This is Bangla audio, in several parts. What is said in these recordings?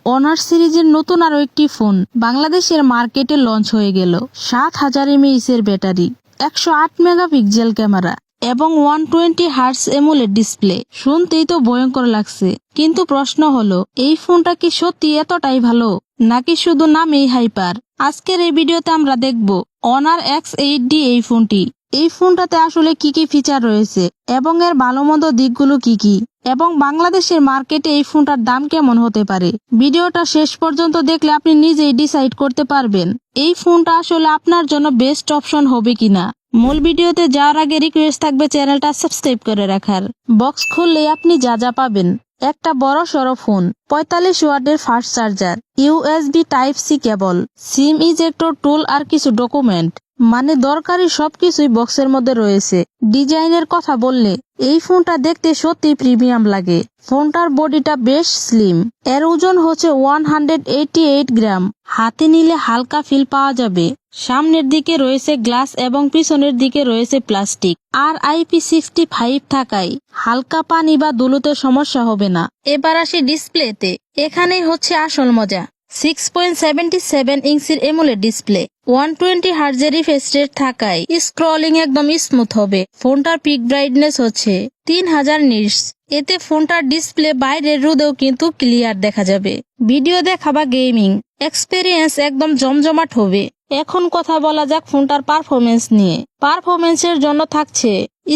অনার সিরিজের নতুন আরো একটি ফোন বাংলাদেশের মার্কেটে লঞ্চ হয়ে গেল। 7000 mAh এর ব্যাটারি, 108 মেগাপিক্সেল ক্যামেরা এবং 120 হার্টজ এমোলেড ডিসপ্লে। শুনতেই তো ভয়ঙ্কর লাগছে, কিন্তু প্রশ্ন হলো এই ফোনটা কি সত্যি এতটাই ভালো নাকি শুধু নামেই হাইপার? আজকের এই ভিডিওতে আমরা দেখব অনার X8D এই ফোনটি। এই ফোনটাতে আসলে কি কি ফিচার রয়েছে এবং এর ভালো মন্দ দিকগুলো কি কি, এবং বাংলাদেশের মার্কেটে এই ফোনটার দাম কেমন হতে পারে। ভিডিওটা শেষ পর্যন্ত দেখলে আপনি নিজেই ডিসাইড করতে পারবেন এই ফোনটা আসলে আপনার জন্য বেস্ট অপশন হবে কিনা। মূল ভিডিওতে যাওয়ার আগে রিকোয়েস্ট থাকবে চ্যানেলটা সাবস্ক্রাইব করে রাখার। বক্স খুললে আপনি যা যা পাবেন: একটা বড় সড়ো ফোন, 45 ওয়াটের ফাস্ট চার্জার, USB Type-C কেবল, সিম ইজেক্টর টুল আর কিছু ডকুমেন্ট, মানে দরকারি সবকিছুই বক্সের মধ্যে রয়েছে। ডিজাইনের কথা বললে এই ফোনটা দেখতে সত্যি প্রিমিয়াম লাগে। ফোনটার বডিটা বেশ স্লিম, এর ওজন হচ্ছে 188 গ্রাম। হাতে নিলে হালকা ফিল পাওয়া যাবে। সামনের দিকে রয়েছে গ্লাস এবং পিছনের দিকে রয়েছে প্লাস্টিক আর IP65 থাকায় হালকা পানি বা ধুলোতে সমস্যা হবে না। এবার আসি ডিসপ্লেতে, এখানেই হচ্ছে আসল মজা। 6.77 ইঞ্চির এমোলেড ডিসপ্লে, 120 হার্টজের রিফ্রেশ রেট থাকায় স্ক্রলিং একদম স্মুথ হবে। ফোনটার পিক ব্রাইটনেস হচ্ছে 3000 নিটস। এতে ফোনটার ডিসপ্লে বাইরের রোদেও কিন্তু ক্লিয়ার দেখা যাবে। ভিডিও দেখা বা গেমিং এক্সপেরিয়েন্স একদম জমজমাট হবে। এখন কথা বলা যাক ফোনটার পারফরমেন্স নিয়ে। পারফরমেন্সের জন্য থাকছে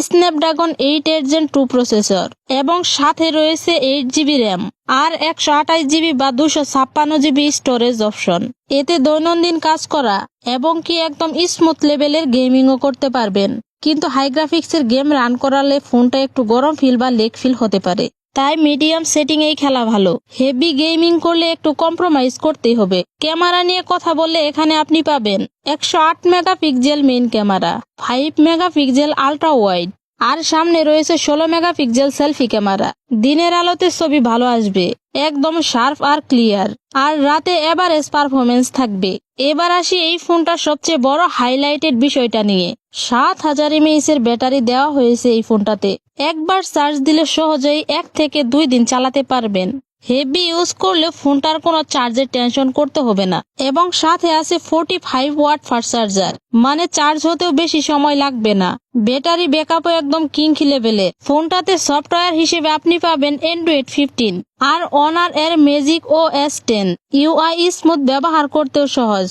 স্ন্যাপড্রাগন 8 Gen 2 প্রসেসর এবং সাথে রয়েছে 8GB র্যাম আর 128GB বা 256GB স্টোরেজ অপশন। এতে দৈনন্দিন কাজ করা এবং কি একদম স্মুথ লেভেলের গেমিংও করতে পারবেন। কিন্তু হাই গ্রাফিক্সের গেম রান করালে ফোনটা একটু গরম ফিল বা লেগ ফিল হতে পারে, তাই মিডিয়াম সেটিং এই খেলা ভালো। হেভি গেমিং করলে একটু কম্প্রোমাইজ করতেই হবে। ক্যামেরা নিয়ে কথা বললে এখানে আপনি পাবেন 108 megapixel main camera, 5 megapixel ultra wide আর সামনে রয়েছে 16 মেগাপিক্সেল সেলফি ক্যামেরা। দিনের আলোতে ছবি ভালো আসবে, একদম শার্প আর ক্লিয়ার, আর রাতে এভারেজ পারফরমেন্স থাকবে। এবার আসি এই ফোনটার সবচেয়ে বড় হাইলাইটেড বিষয়টা নিয়ে। 7000 mAh এর ব্যাটারি দেওয়া হয়েছে এই ফোনটাতে। একবার চার্জ দিলে সহজেই 1 থেকে 2 দিন চালাতে পারবেন। হেভি ইউজ করলে ফোনটার কোনো চার্জের টেনশন করতে হবে না। এবং সাথে আছে 45 ওয়াট ফাস্ট চার্জার, মানে চার্জ হতেও বেশি সময় লাগবে না। ব্যাটারি ব্যাকআপও একদম কিং লেভেলে। ফোনটাতে সফটওয়্যার হিসেবে আপনি পাবেন Android 15 আর অনার এর ম্যাজিক OS 10। UI স্মুথ, ব্যবহার করতেও সহজ।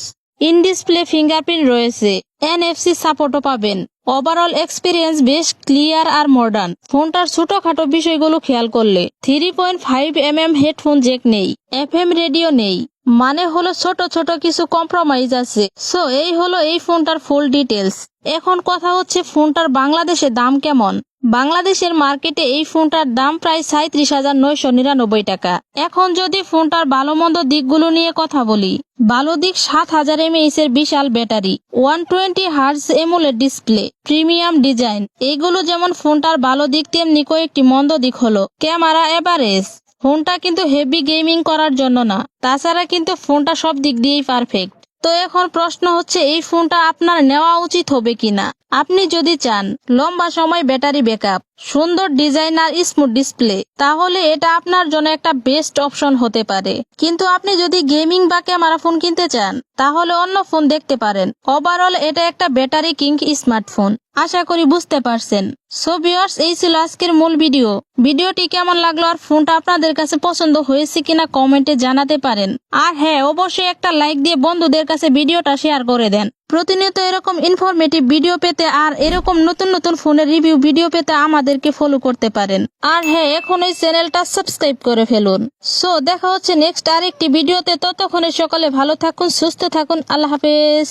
ইন ডিসপ্লে ফিঙ্গারপ্রিন্ট রয়েছে, NFC সাপোর্টও পাবেন। ওভারঅল এক্সপিরিয়েন্স বেশ ক্লিয়ার আর মডার্ন। ফোনটার ছোটখাটো বিষয়গুলো খেয়াল করলে 3.5mm হেডফোন জ্যাক নেই, FM রেডিও নেই, মানে হলো ছোট ছোট কিছু কম্প্রোমাইজ আছে। সো এই হলো এই ফোনটার ফুল ডিটেলস। এখন কথা হচ্ছে ফোনটার বাংলাদেশে দাম কেমন। বাংলাদেশের মার্কেটে এই ফোনটার দাম প্রায় 37,999 টাকা। এখন যদি ফোনটার ভালো মন্দ দিকগুলো নিয়ে কথা বলি, ভালো দিক 7000 mAh এর বিশাল battery, 120 hertz AMOLED display, premium design. এইগুলো যেমন ফোনটার ভালো দিক, তেমনি কয়েকটি মন্দ দিক হলো ক্যামেরা এভারেজ। ফোনটা কিন্তু হেভি গেমিং করার জন্য না, তাছাড়া কিন্তু ফোনটা সব দিক দিয়েই পারফেক্ট। তো এখন প্রশ্ন হচ্ছে এই ফোনটা আপনার নেওয়া উচিত হবে কিনা। আপনি যদি চান লম্বা সময় ব্যাটারি ব্যাকআপ, সুন্দর ডিজাইন আর স্মুথ ডিসপ্লে, তাহলে এটা আপনার জন্য একটা বেস্ট অপশন হতে পারে। কিন্তু আপনি যদি গেমিং বা ক্যামেরা ফোন কিনতে চান, তাহলে অন্য ফোন দেখতে পারেন। ওভারঅল এটা একটা ব্যাটারি কিং স্মার্টফোন। আশা করি বুঝতে পারছেন। সো ভিউয়ার্স, এই ছিল আজকের মূল ভিডিও। ভিডিওটি কেমন লাগলো আর ফোনটা আপনাদের কাছে পছন্দ হয়েছে কিনা কমেন্টে জানাতে পারেন। আর হ্যাঁ, অবশ্যই একটা লাইক দিয়ে বন্ধুদের কাছে ভিডিওটা শেয়ার করে দেন। প্রতিনিয়ত এরকম ইনফরমেটিভ ভিডিও পেতে আর এরকম নতুন নতুন ফোনের রিভিউ ভিডিও পেতে আমাদেরকে ফলো করতে পারেন। আর হ্যাঁ, এখন এই চ্যানেলটা সাবস্ক্রাইব করে ফেলুন। সো দেখা হচ্ছে নেক্সট আরেকটি ভিডিওতে। ততক্ষণে সকলে ভালো থাকুন, সুস্থ থাকুন। আল্লাহ হাফেজ।